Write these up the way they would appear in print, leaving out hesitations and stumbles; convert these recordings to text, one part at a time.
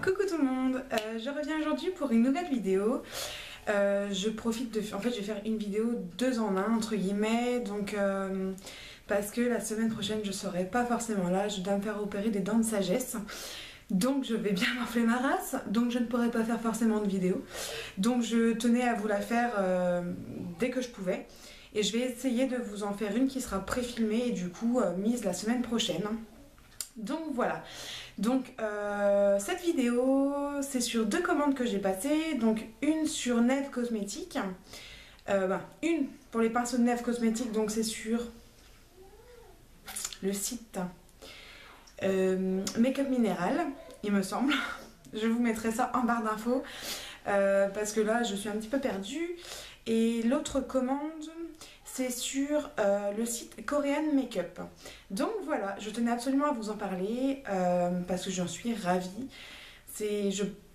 Coucou tout le monde, je reviens aujourd'hui pour une nouvelle vidéo. Je profite de... En fait, je vais faire une vidéo 2 en 1 entre guillemets, donc parce que la semaine prochaine je serai pas forcément là, je dois me faire opérer des dents de sagesse. Donc je vais bien m'enfler ma race, donc je ne pourrai pas faire forcément de vidéo. Donc je tenais à vous la faire dès que je pouvais. Et je vais essayer de vous en faire une qui sera pré-filmée et du coup mise la semaine prochaine. Donc voilà. Donc cette vidéo c'est sur 2 commandes que j'ai passées. Donc une sur Neve Cosmétiques, une pour les pinceaux de Neve Cosmétiques, donc c'est sur le site Make-up Minéral, il me semble. Je vous mettrai ça en barre d'infos parce que là je suis un petit peu perdue. Et l'autre commande c'est sur le site Korean Makeup. Donc voilà, je tenais absolument à vous en parler parce que j'en suis ravie.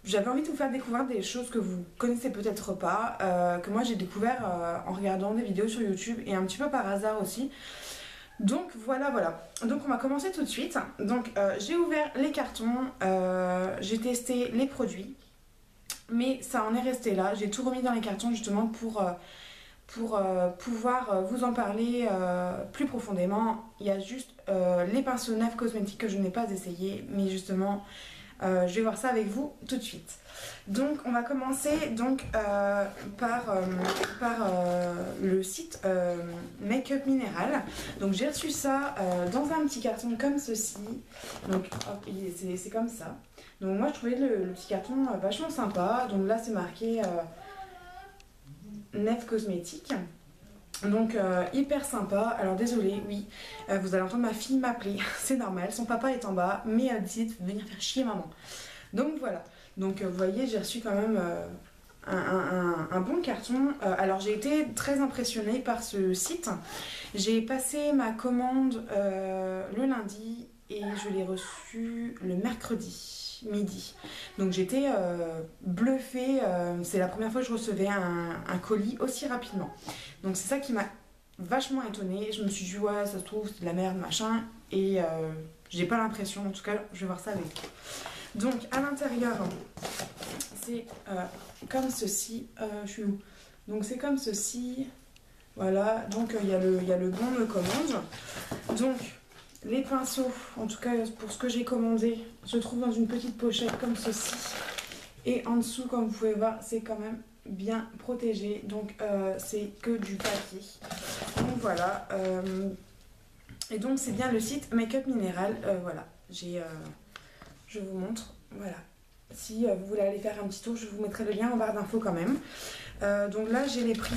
J'avais envie de vous faire découvrir des choses que vous connaissez peut-être pas, que moi j'ai découvert en regardant des vidéos sur YouTube et un petit peu par hasard aussi. Donc voilà. Donc on va commencer tout de suite. Donc j'ai ouvert les cartons, j'ai testé les produits, mais ça en est resté là. J'ai tout remis dans les cartons justement pour pouvoir vous en parler plus profondément. Il y a juste les pinceaux Neve Cosmétiques que je n'ai pas essayé, mais justement je vais voir ça avec vous tout de suite. Donc on va commencer donc par le site Make-up Minéral. Donc j'ai reçu ça dans un petit carton comme ceci. Donc c'est comme ça. Donc moi je trouvais le petit carton vachement sympa. Donc là c'est marqué Neve Cosmétiques, donc hyper sympa. Alors désolée, oui, vous allez entendre ma fille m'appeler, c'est normal, son papa est en bas, mais elle décide de venir faire chier maman. Donc voilà, donc vous voyez, j'ai reçu quand même un bon carton. Alors j'ai été très impressionnée par ce site. J'ai passé ma commande le lundi et je l'ai reçue le mercredi midi. Donc j'étais bluffée, c'est la première fois que je recevais un colis aussi rapidement. Donc c'est ça qui m'a vachement étonnée. Je me suis dit ouais ça se trouve c'est de la merde machin et j'ai pas l'impression, en tout cas je vais voir ça avec vous. Donc à l'intérieur c'est comme ceci, je suis où? Donc c'est comme ceci, voilà, donc il y a le bon de commande. Donc les pinceaux, en tout cas pour ce que j'ai commandé, se trouvent dans une petite pochette comme ceci. Et en dessous, comme vous pouvez voir, c'est quand même bien protégé. Donc c'est que du papier. Donc voilà. Et donc c'est bien le site Make-up Minéral. Voilà. Je vous montre. Voilà. Si vous voulez aller faire un petit tour, je vous mettrai le lien en barre d'infos quand même. Donc là j'ai les prix.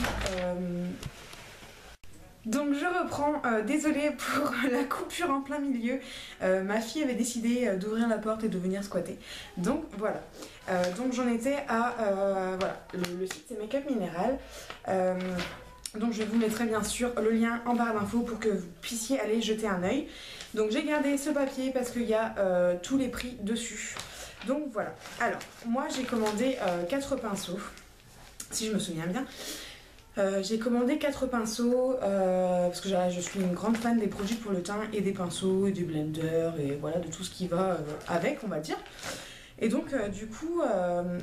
Donc je reprends, désolée pour la coupure en plein milieu, ma fille avait décidé d'ouvrir la porte et de venir squatter. Donc voilà, donc j'en étais à, voilà, le site c'est Make-up Minéral. Donc je vous mettrai bien sûr le lien en barre d'infos pour que vous puissiez aller jeter un œil. Donc j'ai gardé ce papier parce qu'il y a tous les prix dessus. Donc voilà, alors moi j'ai commandé 4 pinceaux, si je me souviens bien. J'ai commandé 4 pinceaux parce que je suis une grande fan des produits pour le teint et des pinceaux et du blender et voilà de tout ce qui va avec, on va dire. Et donc du coup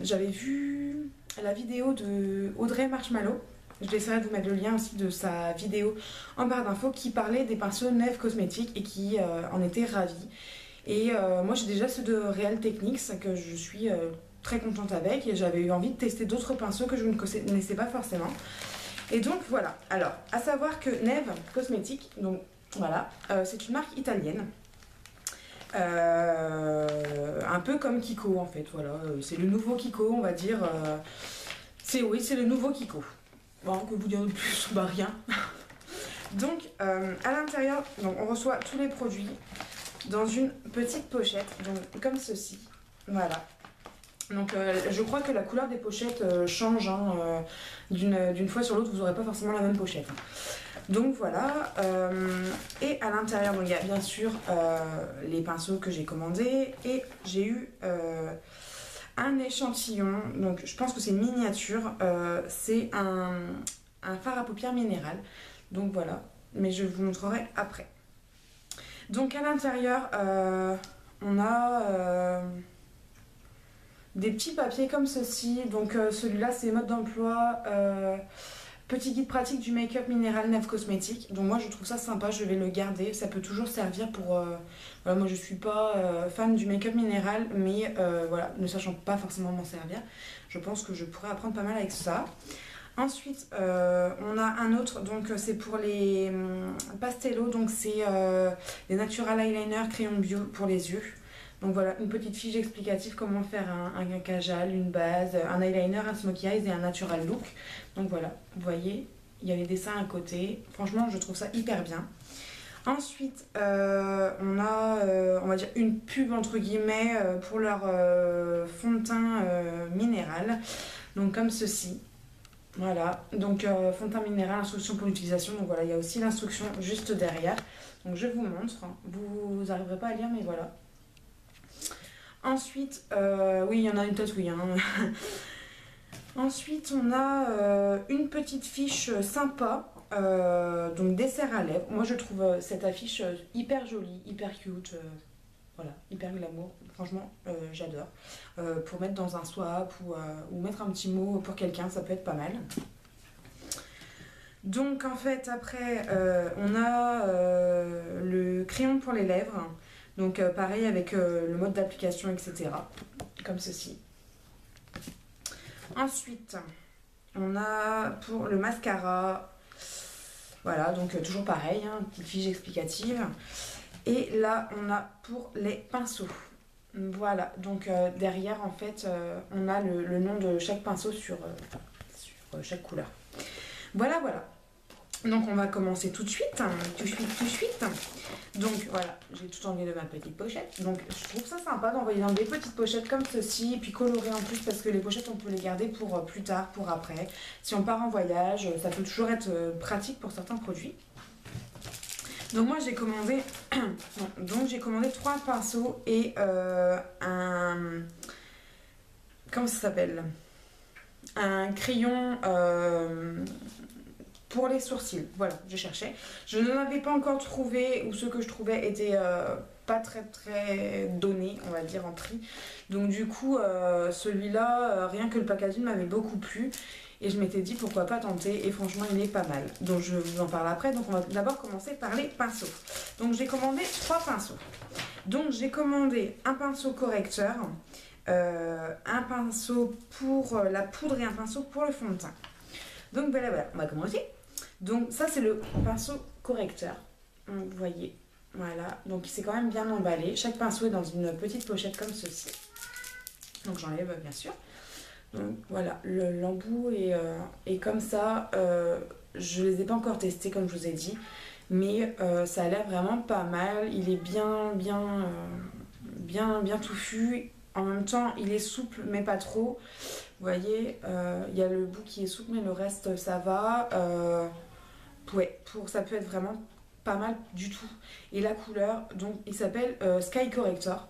j'avais vu la vidéo de Audrey Marshmallow. Je laisserai vous mettre le lien aussi de sa vidéo en barre d'infos qui parlait des pinceaux Neve Cosmétiques et qui en était ravie. Et moi j'ai déjà ceux de Real Techniques que je suis très contente avec et j'avais eu envie de tester d'autres pinceaux que je ne connaissais pas forcément. Et donc voilà, alors à savoir que Neve Cosmétiques, donc voilà, c'est une marque italienne, un peu comme Kiko en fait, voilà, c'est le nouveau Kiko on va dire, oui c'est le nouveau Kiko, bon que vous dire de plus, bah rien. Donc à l'intérieur, on reçoit tous les produits dans une petite pochette, donc comme ceci, voilà. Donc je crois que la couleur des pochettes change hein, d'une fois sur l'autre, vous n'aurez pas forcément la même pochette. Donc voilà, et à l'intérieur il y a bien sûr les pinceaux que j'ai commandés et j'ai eu un échantillon, donc je pense que c'est une miniature, c'est un fard à paupières minéral, donc voilà, mais je vous montrerai après. Donc à l'intérieur on a des petits papiers comme ceci. Donc celui-là c'est mode d'emploi, petit guide pratique du make-up minéral Neve Cosmétique. Donc moi je trouve ça sympa, je vais le garder, ça peut toujours servir pour... voilà, moi je suis pas fan du make-up minéral, mais voilà, ne sachant pas forcément m'en servir, je pense que je pourrais apprendre pas mal avec ça. Ensuite, on a un autre, donc c'est pour les pastellos, donc c'est les Natural Eyeliner crayon bio pour les yeux. Donc voilà, une petite fiche explicative comment faire un cajal, une base, un eyeliner, un smokey eyes et un natural look. Donc voilà, vous voyez, il y a les dessins à côté. Franchement, je trouve ça hyper bien. Ensuite, on a, on va dire, une pub entre guillemets pour leur fond de teint minéral. Donc comme ceci. Voilà, donc fond de teint minéral, instruction pour l'utilisation. Donc voilà, il y a aussi l'instruction juste derrière. Donc je vous montre. Vous n'arriverez pas à lire, mais voilà. Ensuite, oui, il y en a une peut-être, oui. Hein. Ensuite, on a une petite fiche sympa, donc dessert à lèvres. Moi, je trouve cette affiche hyper jolie, hyper cute, voilà, hyper glamour. Franchement, j'adore. Pour mettre dans un swap ou mettre un petit mot pour quelqu'un, ça peut être pas mal. Donc, en fait, après, on a le crayon pour les lèvres. Donc, pareil avec le mode d'application, etc. Comme ceci. Ensuite, on a pour le mascara, voilà, donc toujours pareil, hein, petite fiche explicative. Et là, on a pour les pinceaux. Voilà, donc derrière, en fait, on a le nom de chaque pinceau sur chaque couleur. Voilà, voilà. Donc, on va commencer tout de suite, hein, tout de suite. Donc, voilà, j'ai tout enlevé de ma petite pochette. Donc, je trouve ça sympa d'envoyer dans des petites pochettes comme ceci, et puis colorées en plus, parce que les pochettes, on peut les garder pour plus tard, pour après. Si on part en voyage, ça peut toujours être pratique pour certains produits. Donc moi j'ai commandé donc j'ai commandé 3 pinceaux et un, comment ça s'appelle, un crayon pour les sourcils. Voilà, je cherchais. Je n'en avais pas encore trouvé, ou ceux que je trouvais étaient pas très donnés, on va dire, en prix. Donc du coup celui-là, rien que le packaging m'avait beaucoup plu. Et je m'étais dit pourquoi pas tenter, et franchement il est pas mal. Donc je vous en parle après, donc on va d'abord commencer par les pinceaux. Donc j'ai commandé 3 pinceaux. Donc j'ai commandé un pinceau correcteur, un pinceau pour la poudre et un pinceau pour le fond de teint. Donc voilà, on va commencer. Donc ça c'est le pinceau correcteur, vous voyez, voilà. Donc c'est quand même bien emballé, chaque pinceau est dans une petite pochette comme ceci. Donc j'enlève bien sûr. Donc voilà, l'embout est comme ça. Je les ai pas encore testés comme je vous ai dit, mais ça a l'air vraiment pas mal. Il est bien touffu. En même temps, il est souple mais pas trop. Vous voyez, il y a le bout qui est souple mais le reste ça va. Ouais, ça peut être vraiment pas mal du tout. Et la couleur, donc il s'appelle Sky Corrector.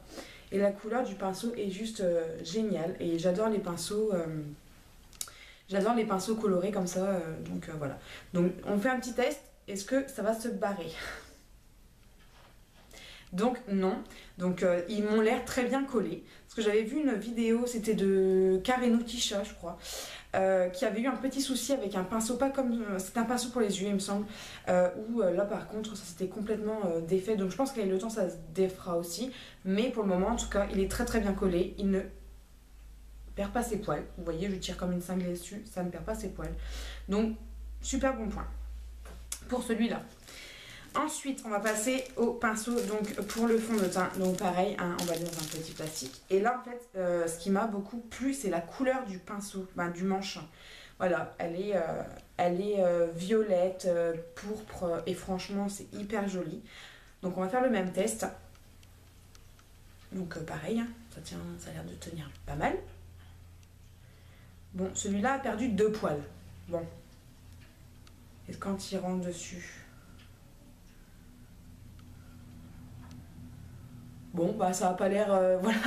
Et la couleur du pinceau est juste géniale. Et j'adore les pinceaux. J'adore les pinceaux colorés comme ça. Donc voilà. Donc on fait un petit test. Est-ce que ça va se barrer? Donc non. Donc ils m'ont l'air très bien collés. Parce que j'avais vu une vidéo, c'était de Karenou Tisha, je crois. Qui avait eu un petit souci avec un pinceau, pas comme c'était un pinceau pour les yeux il me semble, où là par contre ça s'était complètement défait, donc je pense qu'avec le temps ça se défera aussi, mais pour le moment en tout cas il est très bien collé, il ne perd pas ses poils, vous voyez je tire comme une cinglée dessus, ça ne perd pas ses poils, donc super bon point pour celui-là. Ensuite, on va passer au pinceau donc, pour le fond de teint. Donc pareil, hein, on va aller dans un petit plastique. Et là, en fait, ce qui m'a beaucoup plu, c'est la couleur du pinceau, du manche. Voilà, elle est violette, pourpre, et franchement, c'est hyper joli. Donc on va faire le même test. Donc pareil, hein, ça a l'air de tenir pas mal. Bon, celui-là a perdu 2 poils. Bon. Et quand il rentre dessus... Bon, bah ça n'a pas l'air, voilà,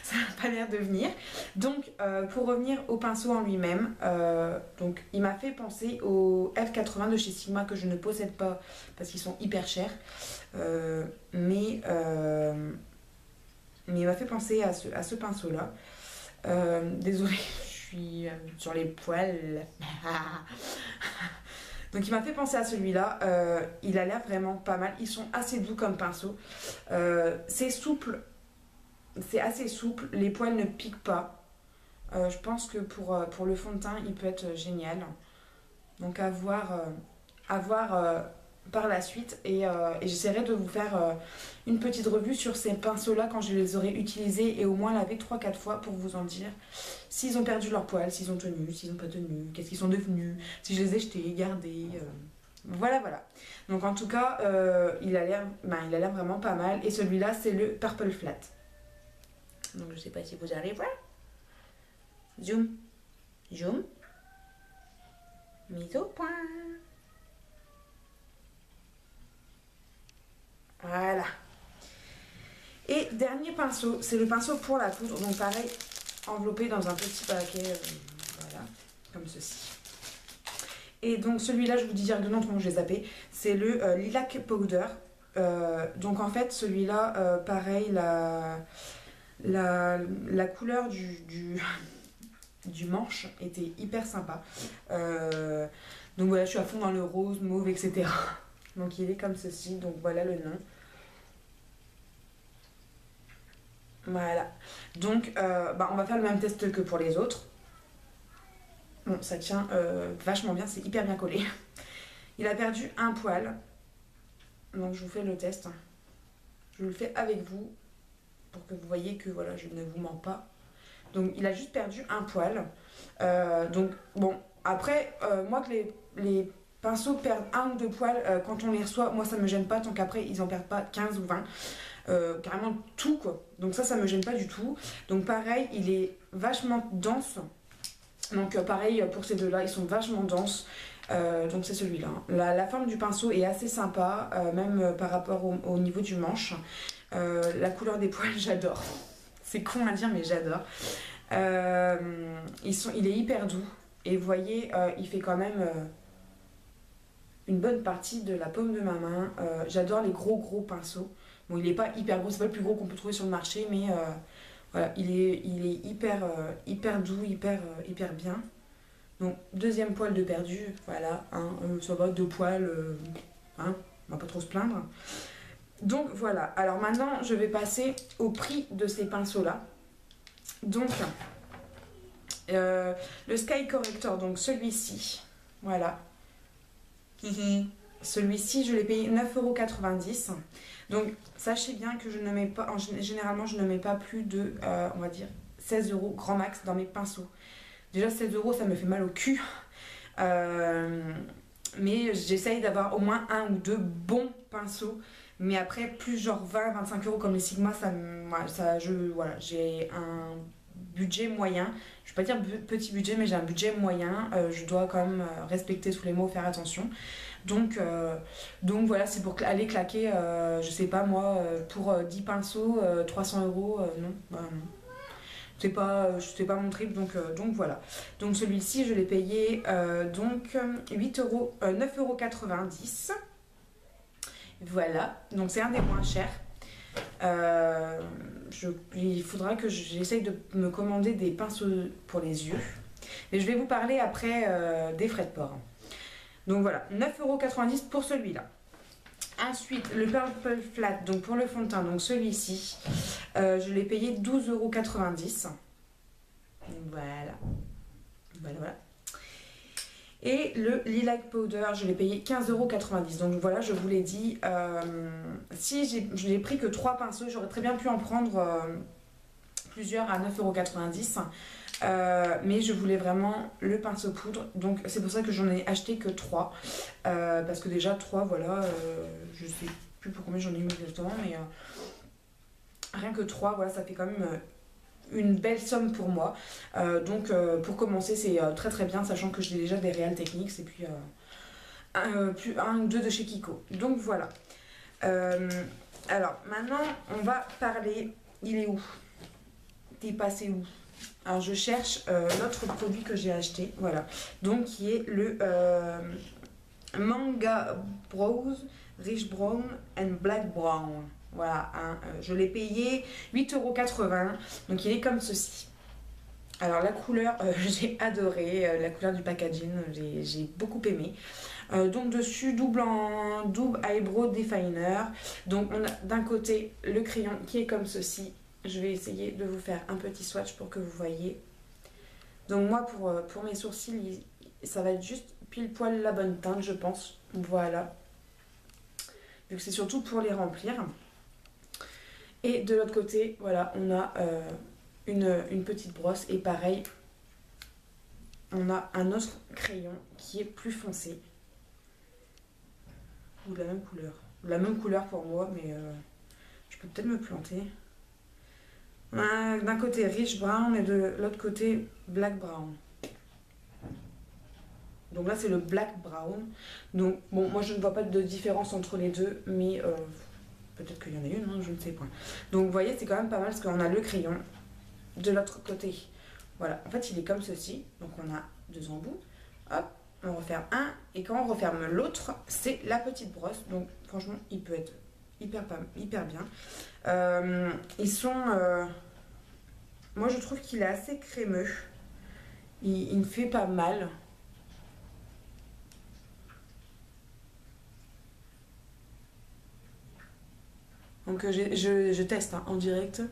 ça n'a pas l'air de venir. Donc, pour revenir au pinceau en lui-même, donc il m'a fait penser au F80 de chez Sigma que je ne possède pas parce qu'ils sont hyper chers. Mais il m'a fait penser à ce pinceau-là. Désolée, je suis sur les poils. Donc il m'a fait penser à celui-là. Il a l'air vraiment pas mal. Ils sont assez doux comme pinceau. C'est souple. C'est assez souple. Les poils ne piquent pas. Je pense que pour le fond de teint, il peut être génial. Donc à voir par la suite. Et j'essaierai de vous faire une petite revue sur ces pinceaux-là quand je les aurai utilisés et au moins lavés 3-4 fois pour vous en dire s'ils ont perdu leur poil, s'ils ont tenu, s'ils n'ont pas tenu, qu'est-ce qu'ils sont devenus, si je les ai jetés, gardés. Voilà, voilà. Donc en tout cas, il a l'air vraiment pas mal. Et celui-là, c'est le Purple Flat. Donc je sais pas si vous allez voir. Zoom. Zoom. Mise au point. Voilà. Et dernier pinceau, c'est le pinceau pour la poudre. Donc pareil, enveloppé dans un petit paquet, voilà, comme ceci. Et donc celui-là, je vous dis directement comment je l'ai zappé, c'est le Lilac Powder. Donc en fait, celui-là, pareil, la couleur du manche était hyper sympa. Donc voilà, je suis à fond dans le rose, mauve, etc. Donc il est comme ceci, donc voilà le nom. Voilà. Donc on va faire le même test que pour les autres. Bon, ça tient vachement bien, c'est hyper bien collé. Il a perdu un poil. Donc je vous fais le test. Je le fais avec vous pour que vous voyez que voilà, je ne vous mens pas. Donc il a juste perdu un poil. Donc bon, après, moi que les pinceaux perdent un ou deux poils quand on les reçoit, moi ça me gêne pas tant qu'après ils en perdent pas 15 ou 20. Carrément tout quoi. Donc ça me gêne pas du tout. Donc pareil, il est vachement dense. Donc pareil pour ces deux-là, ils sont vachement denses. Donc c'est celui-là. La forme du pinceau est assez sympa, même par rapport au niveau du manche. La couleur des poils, j'adore. C'est con à dire, mais j'adore. Il est hyper doux. Et vous voyez, il fait quand même une bonne partie de la paume de ma main. J'adore les gros pinceaux. Bon, il n'est pas hyper gros, c'est pas le plus gros qu'on peut trouver sur le marché, mais voilà, il est hyper doux, hyper bien. Donc, deuxième poil de perdu, voilà, hein, ça va, deux poils, hein, on va pas trop se plaindre. Donc voilà, alors maintenant je vais passer au prix de ces pinceaux-là. Donc, le Sky Corrector, donc celui-ci, voilà. Celui-ci, je l'ai payé 9,90 €. Donc, sachez bien que je ne mets pas, généralement, je ne mets pas plus de, on va dire, 16 € grand max dans mes pinceaux. Déjà, 16 €, ça me fait mal au cul. Mais j'essaye d'avoir au moins un ou deux bons pinceaux. Mais après, plus genre 20-25 € comme les Sigma, voilà, j'ai un budget moyen. Je ne vais pas dire petit budget, mais j'ai un budget moyen. Je dois quand même respecter tous les mots, faire attention. Donc voilà, c'est pour aller claquer, je sais pas moi, pour 10 pinceaux, 300 €, non, bah non. C'est pas mon trip, donc voilà. Donc celui-ci, je l'ai payé donc 9,90 €. Voilà, donc c'est un des moins chers. Il faudra que j'essaye de me commander des pinceaux pour les yeux. Mais je vais vous parler après des frais de port. Donc voilà, 9,90 € pour celui-là. Ensuite, le Purple Flat, donc pour le fond de teint, donc celui-ci, je l'ai payé 12,90 €. Voilà. Voilà. Et le Lilac Powder, je l'ai payé 15,90 €. Donc voilà, je vous l'ai dit, si je n'ai pris que 3 pinceaux, j'aurais très bien pu en prendre plusieurs à 9,90 €. Mais je voulais vraiment le pinceau poudre, donc c'est pour ça que j'en ai acheté que 3, parce que déjà 3, voilà, je sais plus pour combien j'en ai mis exactement, mais rien que 3, voilà, ça fait quand même une belle somme pour moi. Donc pour commencer, c'est très très bien, sachant que j'ai déjà des Real Techniques et puis un ou deux de chez Kiko. Donc voilà. Alors maintenant, on va parler. Il est où? T'es passé où? Alors je cherche l'autre produit que j'ai acheté, voilà. Donc qui est le Manga Brows Rich Brown and Black Brown. Voilà, hein, je l'ai payé 8,80 €. Donc il est comme ceci. Alors la couleur, j'ai adoré, la couleur du packaging, j'ai beaucoup aimé. Donc dessus, double eyebrow definer. Donc on a d'un côté le crayon qui est comme ceci. Je vais essayer de vous faire un petit swatch pour que vous voyez. Donc moi pour mes sourcils, ça va être juste pile poil la bonne teinte je pense. Voilà. Vu que c'est surtout pour les remplir. Et de l'autre côté, voilà, on a une petite brosse. Et pareil, on a un autre crayon qui est plus foncé. Ou de la même couleur. La même couleur pour moi, mais je peux peut-être me planter. D'un côté rich brown et de l'autre côté black brown. Donc là c'est le black brown. Donc bon, moi je ne vois pas de différence entre les deux, mais peut-être qu'il y en a une, hein, je ne sais pas. Donc vous voyez, c'est quand même pas mal parce qu'on a le crayon de l'autre côté. Voilà, en fait il est comme ceci. Donc on a deux embouts. Hop, on referme un. Et quand on referme l'autre, c'est la petite brosse. Donc franchement, il peut être hyper bien. Ils sont... moi je trouve qu'il est assez crémeux. Il me fait pas mal. Donc je teste hein, en direct.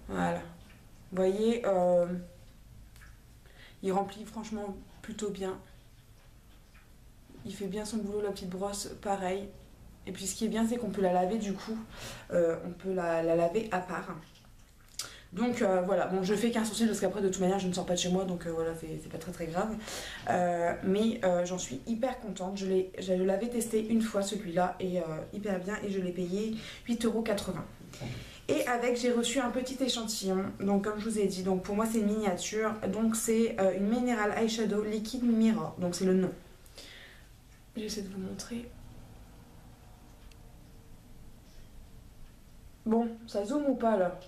Voilà. Vous voyez, il remplit franchement plutôt bien. Il fait bien son boulot, la petite brosse, pareil. Et puis ce qui est bien, c'est qu'on peut la laver du coup. On peut la laver à part. Donc voilà, bon je fais qu'un sourcil parce qu'après de toute manière je ne sors pas de chez moi donc voilà c'est pas très grave. Mais j'en suis hyper contente, je l'avais testé une fois celui-là et hyper bien et je l'ai payé 8,80 €. Et avec j'ai reçu un petit échantillon, donc comme je vous ai dit, donc pour moi c'est une miniature, donc c'est une Mineral Eyeshadow Liquid Mirror, donc c'est le nom. J'essaie de vous montrer. Bon, ça zoome ou pas là?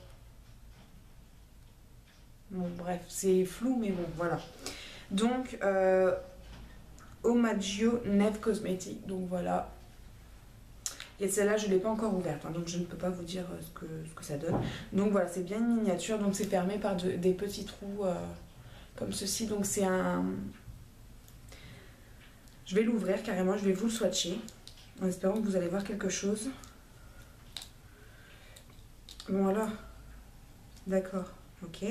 Bon, bref, c'est flou, mais bon, voilà. Donc, Omaggio Neve Cosmetic, donc voilà. Et celle-là, je ne l'ai pas encore ouverte, hein, donc je ne peux pas vous dire ce que ça donne. Donc voilà, c'est bien une miniature, donc c'est fermé par des petits trous comme ceci. Donc c'est un... Je vais l'ouvrir carrément, je vais vous le swatcher, en espérant que vous allez voir quelque chose. Bon alors, d'accord, ok.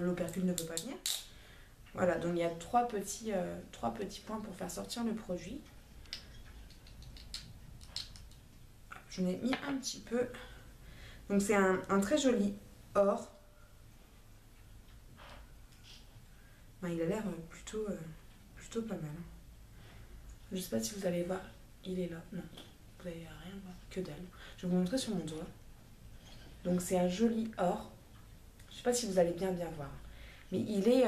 L'opercule ne peut pas venir. Voilà, donc il y a trois petits points pour faire sortir le produit. Je n'ai mis un petit peu. Donc c'est un très joli or. Ben, il a l'air plutôt pas mal. Je ne sais pas si vous allez voir. Il est là. Non, vous n'allez rien voir. Que dalle. Je vais vous montrer sur mon doigt. Donc c'est un joli or. Je ne sais pas si vous allez bien voir. Mais il est...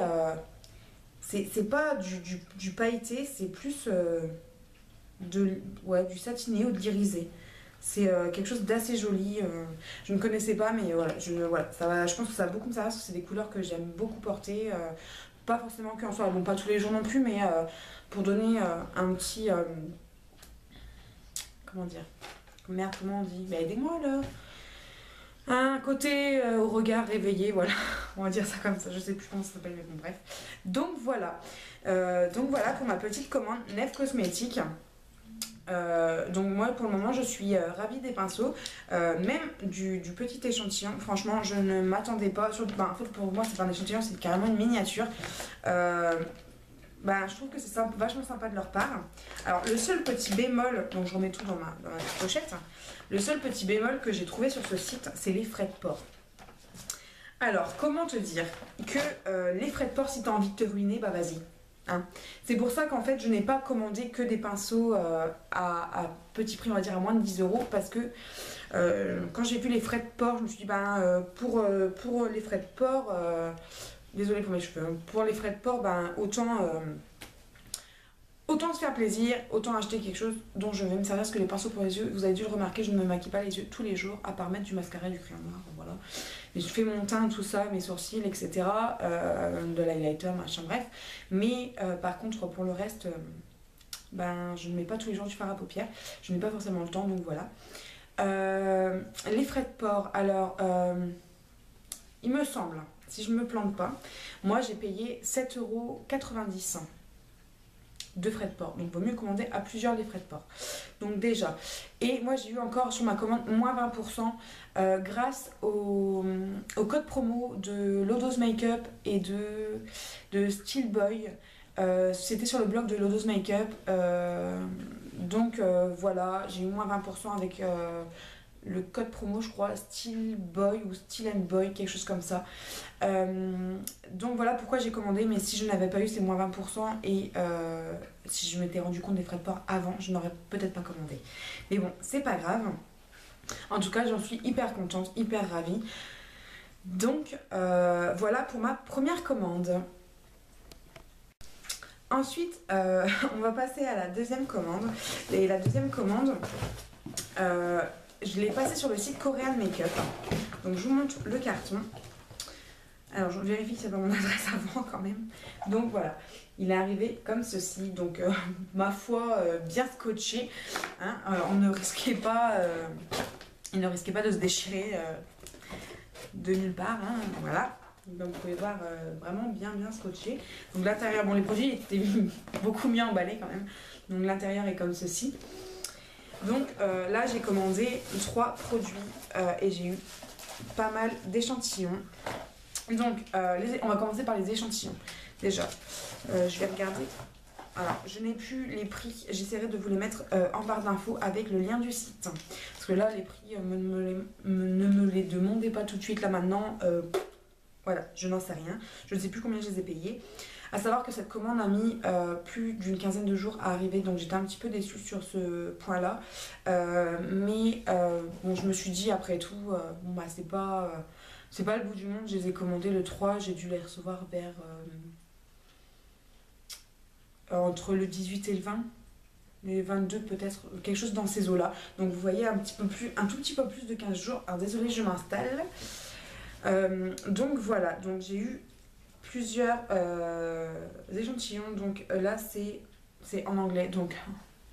c'est pas du pailleté, c'est plus du satiné ou de l'irisé. C'est quelque chose d'assez joli. Je ne connaissais pas, mais voilà, je pense que ça va beaucoup me servir parce que c'est des couleurs que j'aime beaucoup porter. Pas forcément qu'en soir, bon, pas tous les jours non plus, mais pour donner un petit... comment dire? Merde, comment on dit? Mais aidez-moi là! Un côté au regard réveillé, voilà, on va dire ça comme ça, je sais plus comment ça s'appelle, mais bon, bref. Donc voilà pour ma petite commande Neve Cosmetic. Donc moi pour le moment je suis ravie des pinceaux, même du petit échantillon. Franchement je ne m'attendais pas, en fait pour moi c'est pas un échantillon, c'est carrément une miniature. Je trouve que c'est vachement sympa de leur part. Alors le seul petit bémol, donc je remets tout dans ma petite pochette. Le seul petit bémol que j'ai trouvé sur ce site, c'est les frais de port. Alors comment te dire que les frais de port, si tu as envie de te ruiner, bah vas-y. Hein. C'est pour ça qu'en fait je n'ai pas commandé que des pinceaux à petit prix, on va dire à moins de 10 €, parce que quand j'ai vu les frais de port, je me suis dit pour les frais de port, désolée pour mes cheveux, hein, pour les frais de port, autant se faire plaisir, autant acheter quelque chose dont je vais me servir, parce que les pinceaux pour les yeux, vous avez dû le remarquer, je ne me maquille pas les yeux tous les jours, à part mettre du mascara et du crayon noir, voilà. Et je fais mon teint, tout ça, mes sourcils, etc. De l'highlighter, machin, bref. Mais par contre, pour le reste, je ne mets pas tous les jours du fard à paupières. Je n'ai pas forcément le temps, donc voilà. Les frais de port, alors il me semble, si je ne me plante pas, moi j'ai payé 7,90 € de frais de port. Donc, il vaut mieux commander à plusieurs les frais de port. Donc, déjà. Et moi, j'ai eu encore sur ma commande moins 20% grâce au code promo de Lodos Makeup et de Steel Boy. C'était sur le blog de Lodos Makeup. Donc, voilà, j'ai eu moins 20% avec le code promo, je crois, Steel Boy ou Steel and Boy, quelque chose comme ça. Donc voilà pourquoi j'ai commandé, mais si je n'avais pas eu ces moins 20% et si je m'étais rendu compte des frais de port avant, je n'aurais peut-être pas commandé. Mais bon, c'est pas grave. En tout cas, j'en suis hyper contente, hyper ravie. Donc voilà pour ma première commande. Ensuite, on va passer à la deuxième commande. Et la deuxième commande, je l'ai passée sur le site Korean Makeup. Donc je vous montre le carton. Alors je vérifie que c'est pas mon adresse avant quand même. Donc voilà, il est arrivé comme ceci. Donc ma foi, bien scotché. Hein, on ne risquait pas, il ne risquait pas de se déchirer de nulle part. Hein, voilà. Donc vous pouvez voir vraiment bien scotché. Donc l'intérieur, bon les produits étaient beaucoup mieux emballés quand même. Donc l'intérieur est comme ceci. Donc là j'ai commandé 3 produits et j'ai eu pas mal d'échantillons. Donc on va commencer par les échantillons. Déjà, je vais regarder. Alors je n'ai plus les prix, j'essaierai de vous les mettre en barre d'infos avec le lien du site. Parce que là les prix, ne me les demandez pas tout de suite là maintenant. Voilà, je n'en sais rien. Je ne sais plus combien je les ai payés. À savoir que cette commande a mis plus d'une quinzaine de jours à arriver, donc j'étais un petit peu déçue sur ce point-là. Mais bon, je me suis dit après tout, bon bah c'est pas le bout du monde. Je les ai commandés le 3, j'ai dû les recevoir vers entre le 18 et le 20. Les 22 peut-être, quelque chose dans ces eaux-là. Donc vous voyez un tout petit peu plus de 15 jours. Alors désolée, je m'installe. Donc voilà, donc j'ai eu plusieurs échantillons. Donc là c'est en anglais, donc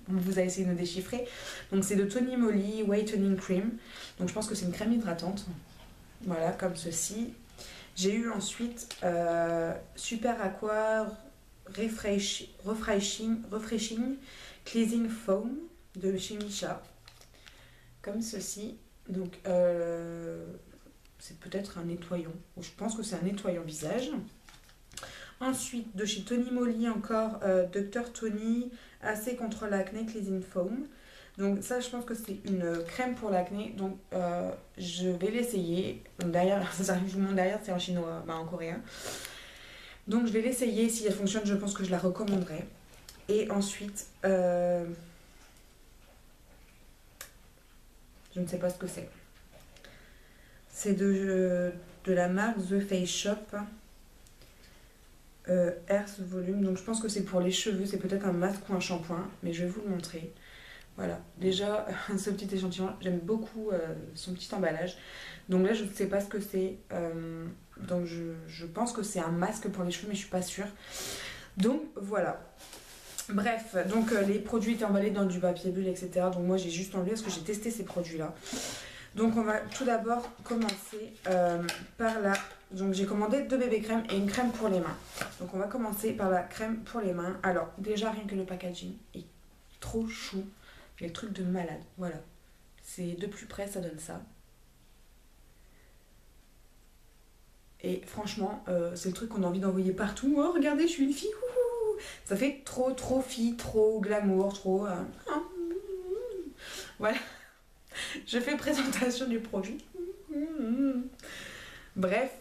on vous a essayé de me déchiffrer. Donc c'est de Tony Moly Whitening Cream. Donc je pense que c'est une crème hydratante. Voilà, comme ceci. J'ai eu ensuite Super Aqua Refreshing Cleansing Foam de chez Missha. Comme ceci. Donc c'est peut-être un nettoyant. Je pense que c'est un nettoyant visage. Ensuite, de chez Tony Moly encore, Dr Tony AC contre l'acné Cleansing Foam. Donc ça, je pense que c'est une crème pour l'acné. Donc je vais l'essayer. Derrière, ça arrive, je vous montre derrière, c'est en chinois, en coréen. Donc je vais l'essayer. Si elle fonctionne, je pense que je la recommanderai. Et ensuite, je ne sais pas ce que c'est. C'est de la marque The Face Shop. Earth Volume. Donc je pense que c'est pour les cheveux. C'est peut-être un masque ou un shampoing. Mais je vais vous le montrer. Voilà. Déjà, ce petit échantillon, j'aime beaucoup son petit emballage. Donc là, je ne sais pas ce que c'est. Donc je pense que c'est un masque pour les cheveux, mais je ne suis pas sûre. Donc voilà. Bref, donc les produits étaient emballés dans du papier bulle, etc. Donc moi, j'ai juste enlevé parce que j'ai testé ces produits-là. Donc on va tout d'abord commencer par la... Donc j'ai commandé 2 bébés crèmes et une crème pour les mains. Donc on va commencer par la crème pour les mains. Alors déjà rien que le packaging est trop chou. Il y a le truc de malade. Voilà. C'est de plus près, ça donne ça. Et franchement, c'est le truc qu'on a envie d'envoyer partout. Oh regardez, je suis une fille. Ouh, ça fait trop fille, trop glamour, trop... Voilà. Je fais présentation du produit. Bref,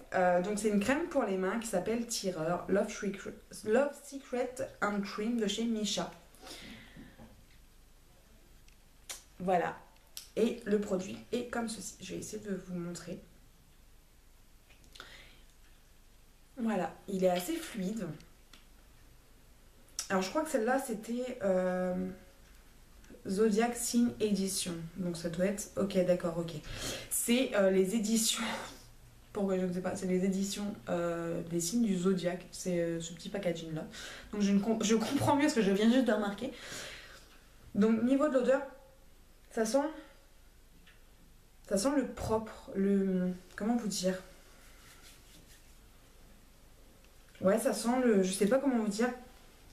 donc c'est une crème pour les mains qui s'appelle Tireur Love Secret and Cream de chez Missha. Voilà. Et le produit est comme ceci. Je vais essayer de vous montrer. Voilà, il est assez fluide. Alors je crois que celle-là c'était Zodiac Sign Edition. Donc ça doit être... Ok, d'accord, ok. C'est les éditions... Pourquoi je ne sais pas, c'est les éditions des signes du Zodiac. C'est ce petit packaging là. Donc je comprends mieux ce que je viens juste de remarquer. Donc niveau de l'odeur, ça sent Ça sent le propre, le... Comment vous dire? Ouais, ça sent le... Je sais pas comment vous dire.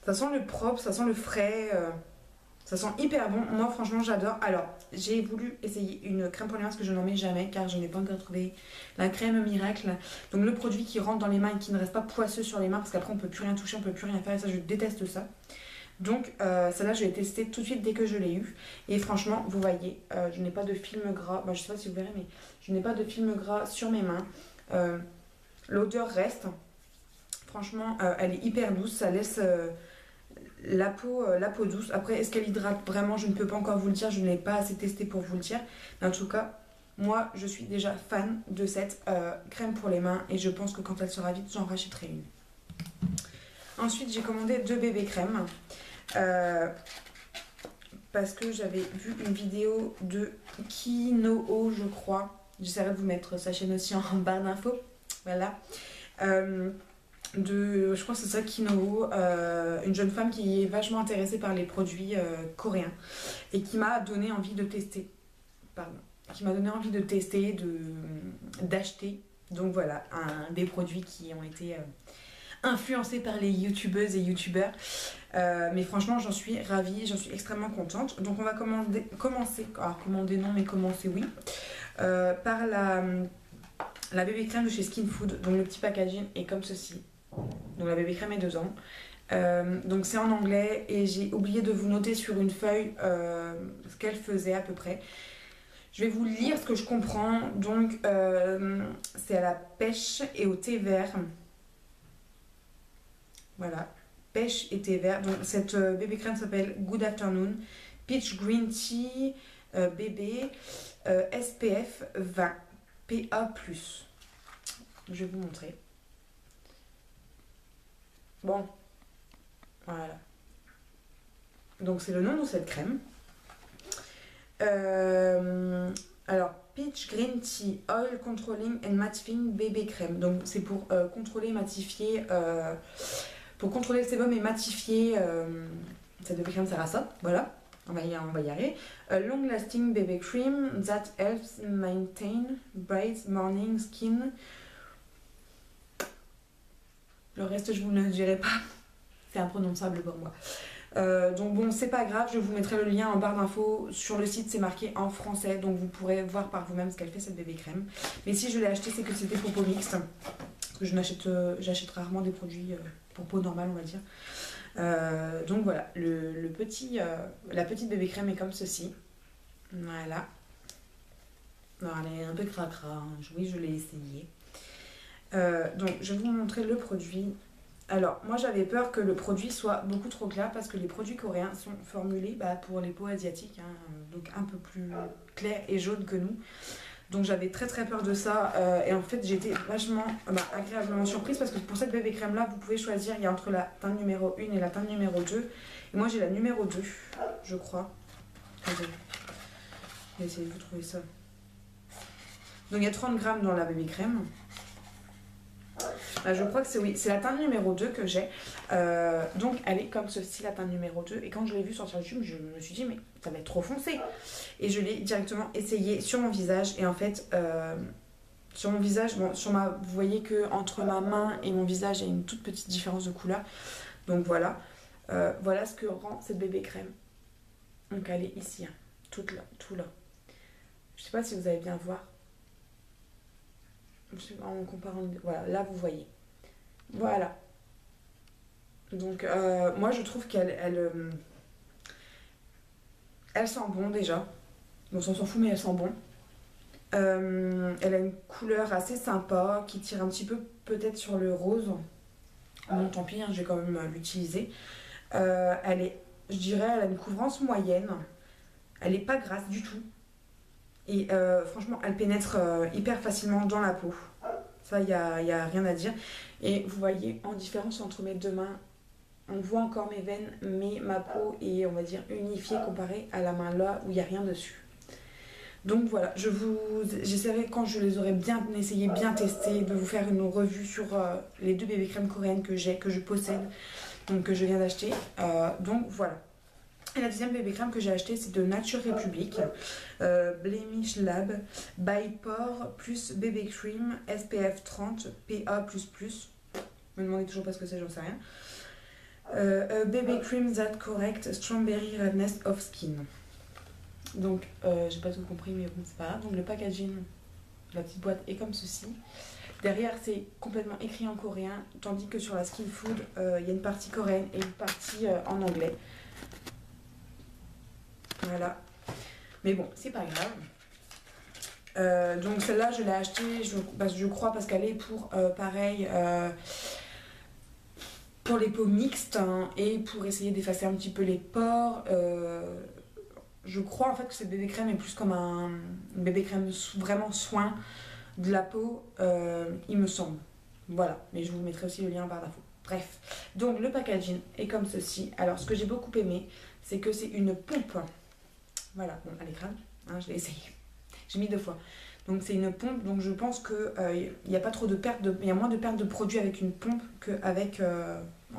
Ça sent le propre, ça sent le frais. Ça sent hyper bon. Moi, franchement, j'adore. Alors, j'ai voulu essayer une crème pour les mains parce que je n'en mets jamais car je n'ai pas encore trouvé la crème miracle. Donc, le produit qui rentre dans les mains et qui ne reste pas poisseux sur les mains parce qu'après, on peut plus rien toucher, on peut plus rien faire. Et ça, je déteste ça. Donc, celle-là, je l'ai testée tout de suite dès que je l'ai eue. Et franchement, vous voyez, je n'ai pas de film gras. Bon, je sais pas si vous verrez, mais je n'ai pas de film gras sur mes mains. L'odeur reste. Franchement, elle est hyper douce. Ça laisse la peau douce. Après, est-ce qu'elle hydrate vraiment? Je ne peux pas encore vous le dire. Je ne l'ai pas assez testé pour vous le dire. Mais en tout cas, moi, je suis déjà fan de cette crème pour les mains. Et je pense que quand elle sera vide, j'en rachèterai une. Ensuite, j'ai commandé 2 bébés crèmes. Parce que j'avais vu une vidéo de Kinoo, je crois. J'essaierai de vous mettre sa chaîne aussi en barre d'infos. Voilà. Je crois que c'est ça, Kinoo, une jeune femme qui est vachement intéressée par les produits coréens et qui m'a donné envie de tester. Pardon. Qui m'a donné envie de tester, d'acheter. Donc voilà, des produits qui ont été influencés par les youtubeuses et youtubeurs. Mais franchement, j'en suis ravie, j'en suis extrêmement contente. Donc on va commencer, oui, par la bébé crème de chez Skin Food. Donc le petit packaging est comme ceci. Donc la bébé crème est dedans. Donc c'est en anglais et j'ai oublié de vous noter sur une feuille ce qu'elle faisait à peu près. Je vais vous lire ce que je comprends. Donc c'est à la pêche et au thé vert. Voilà, pêche et thé vert. Donc cette bébé crème s'appelle Good Afternoon Peach Green Tea bébé SPF 20 PA+. Je vais vous montrer. Bon, voilà. Donc c'est le nom de cette crème. Alors, Peach Green Tea Oil Controlling and Mattifying Bébé Crème. Donc c'est pour contrôler, matifier, pour contrôler le sébum et matifier cette bébé crème sert à ça. Voilà, on va y arriver. Long Lasting Baby Cream that helps maintain bright morning skin. Le reste, je vous le dirai pas. C'est imprononçable pour moi. Donc bon, c'est pas grave, je vous mettrai le lien en barre d'infos. Sur le site, c'est marqué en français, donc vous pourrez voir par vous-même ce qu'elle fait, cette bébé crème. Mais si je l'ai acheté, c'est que c'était pour peau mixte. Parce que j'achète rarement des produits pour peau normale, on va dire. Donc voilà, la petite bébé crème est comme ceci. Voilà. Alors, elle est un peu cracra, hein. Oui, je l'ai essayé. Donc je vais vous montrer le produit. Alors moi j'avais peur que le produit soit beaucoup trop clair parce que les produits coréens sont formulés pour les peaux asiatiques, hein, donc un peu plus clair et jaune que nous. Donc j'avais très peur de ça et en fait j'ai été vachement agréablement surprise parce que pour cette bébé crème là vous pouvez choisir, il y a entre la teinte numéro 1 et la teinte numéro 2. Et moi j'ai la numéro 2 je crois. Attendez, je vais essayer de vous trouver ça. Donc il y a 30 grammes dans la bébé crème. Je crois que c'est la teinte numéro 2 que j'ai. Donc elle est comme ceci, la teinte numéro 2. Et quand je l'ai vue sur YouTube, je me suis dit mais ça va être trop foncé. Et je l'ai directement essayé sur mon visage. Et en fait, sur mon visage, bon, vous voyez que entre ma main et mon visage, il y a une toute petite différence de couleur. Donc voilà. Voilà ce que rend cette bébé crème. Donc elle est ici, hein, tout là. Je sais pas si vous allez bien voir. En comparant, voilà, là vous voyez. Voilà. Donc moi je trouve qu'elle sent bon déjà. Bon, on s'en fout mais elle sent bon. Elle a une couleur assez sympa qui tire un petit peu peut-être sur le rose. Bon tant pis, hein, je vais quand même l'utiliser. Elle est, je dirais, elle a une couvrance moyenne. Elle est pas grasse du tout. Et franchement, elle pénètre hyper facilement dans la peau. Ça, il n'y a rien à dire. Et vous voyez, en différence entre mes deux mains, on voit encore mes veines, mais ma peau est, on va dire, unifiée comparée à la main là où il n'y a rien dessus. Donc voilà, j'essaierai quand je les aurai bien essayé, bien testé, de vous faire une revue sur les 2 bébés crèmes coréennes que je possède, donc que je viens d'acheter. Donc voilà. Et la deuxième bébé crème que j'ai acheté, c'est de Nature Republic, Blemish Lab by Pore plus bébé cream SPF 30 PA++. Me demandez toujours pas ce que c'est, j'en sais rien. Baby cream that correct strawberry redness of skin. Donc j'ai pas tout compris, mais bon c'est pas grave. Donc le packaging, la petite boîte est comme ceci. Derrière c'est complètement écrit en coréen, tandis que sur la Skin Food il y a une partie coréenne et une partie en anglais. Voilà. Mais bon, c'est pas grave. Donc celle-là je l'ai achetée, je crois, parce qu'elle est pour pareil pour les peaux mixtes, hein, et pour essayer d'effacer un petit peu les pores. Je crois en fait que cette bébé crème est plus comme un bébé crème vraiment soin de la peau, il me semble. Voilà, mais je vous mettrai aussi le lien par défaut. Bref, donc le packaging est comme ceci. Alors ce que j'ai beaucoup aimé, c'est que c'est une pompe. Voilà, bon, elle est grave, hein, je l'ai essayé. J'ai mis 2 fois. Donc c'est une pompe, donc je pense que il y a pas trop de perte il y a moins de perte de produit avec une pompe qu'avec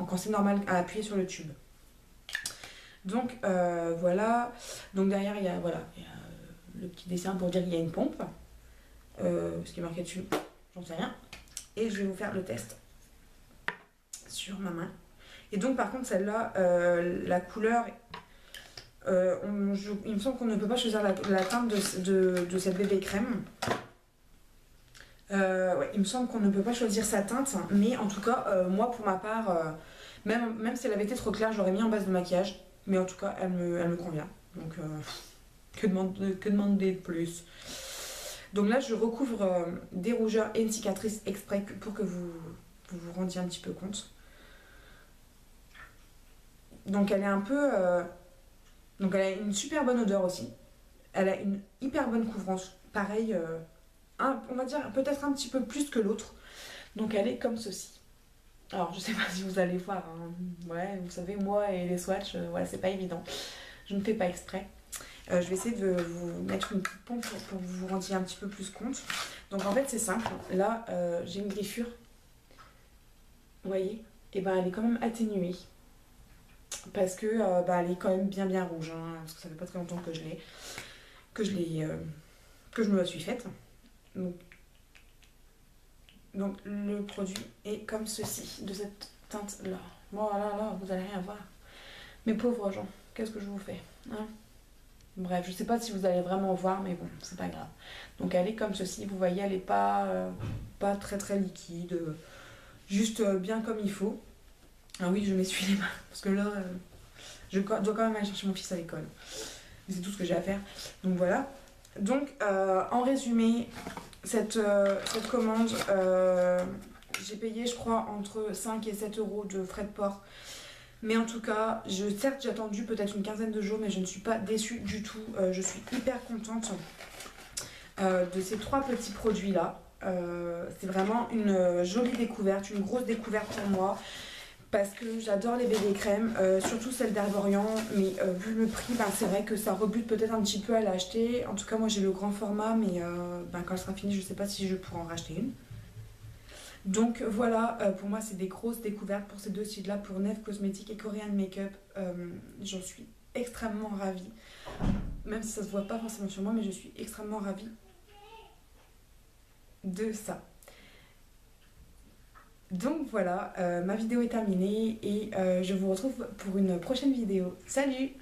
quand c'est normal à appuyer sur le tube. Donc voilà. Donc derrière il y a le petit dessin pour dire qu'il y a une pompe. Ce qui est marqué dessus, j'en sais rien. Et je vais vous faire le test sur ma main. Et donc par contre celle-là, la couleur, il me semble qu'on ne peut pas choisir la teinte de cette bébé crème. Ouais, il me semble qu'on ne peut pas choisir sa teinte, mais en tout cas, moi pour ma part, même si elle avait été trop claire, j'aurais mis en base de maquillage. Mais en tout cas, elle me convient. Donc, que demander de plus? Donc là, je recouvre des rougeurs et une cicatrice exprès pour que vous vous rendiez un petit peu compte. Donc elle est un peu... donc elle a une super bonne odeur aussi. Elle a une hyper bonne couvrance. Pareil, on va dire peut-être un petit peu plus que l'autre. Donc elle est comme ceci. Alors je sais pas si vous allez voir, hein. Ouais, vous savez, moi et les swatchs, voilà, c'est pas évident. Je ne fais pas exprès. Je vais essayer de vous mettre une petite pompe pour que vous vous rendiez un petit peu plus compte. Donc en fait c'est simple. Là j'ai une griffure. Vous voyez? Et ben elle est quand même atténuée. Parce que elle est quand même bien rouge, hein, parce que ça fait pas très longtemps que je me la suis faite. Donc le produit est comme ceci, de cette teinte là. Voilà, là vous allez rien voir. Mes pauvres gens, qu'est-ce que je vous fais, hein? Bref, je sais pas si vous allez vraiment voir, mais bon, c'est pas grave. Donc elle est comme ceci, vous voyez, elle est pas très liquide, juste bien comme il faut. Ah oui, je m'essuie les mains, parce que là, je dois quand même aller chercher mon fils à l'école. Mais c'est tout ce que j'ai à faire. Donc voilà. Donc en résumé, cette commande, j'ai payé, je crois, entre 5 et 7 euros de frais de port. Mais en tout cas, certes j'ai attendu peut-être une quinzaine de jours, mais je ne suis pas déçue du tout. Je suis hyper contente de ces 3 petits produits là. C'est vraiment une jolie découverte, une grosse découverte pour moi. Parce que j'adore les bébés crèmes, surtout celles d'Herborian, mais vu le prix, c'est vrai que ça rebute peut-être un petit peu à l'acheter. En tout cas, moi j'ai le grand format, mais quand elle sera finie, je ne sais pas si je pourrai en racheter une. Donc voilà, pour moi c'est des grosses découvertes pour ces 2 sites-là, pour Neve Cosmetics et Korean Makeup. J'en suis extrêmement ravie, même si ça se voit pas forcément sur moi, mais je suis extrêmement ravie de ça. Donc voilà, ma vidéo est terminée et je vous retrouve pour une prochaine vidéo. Salut!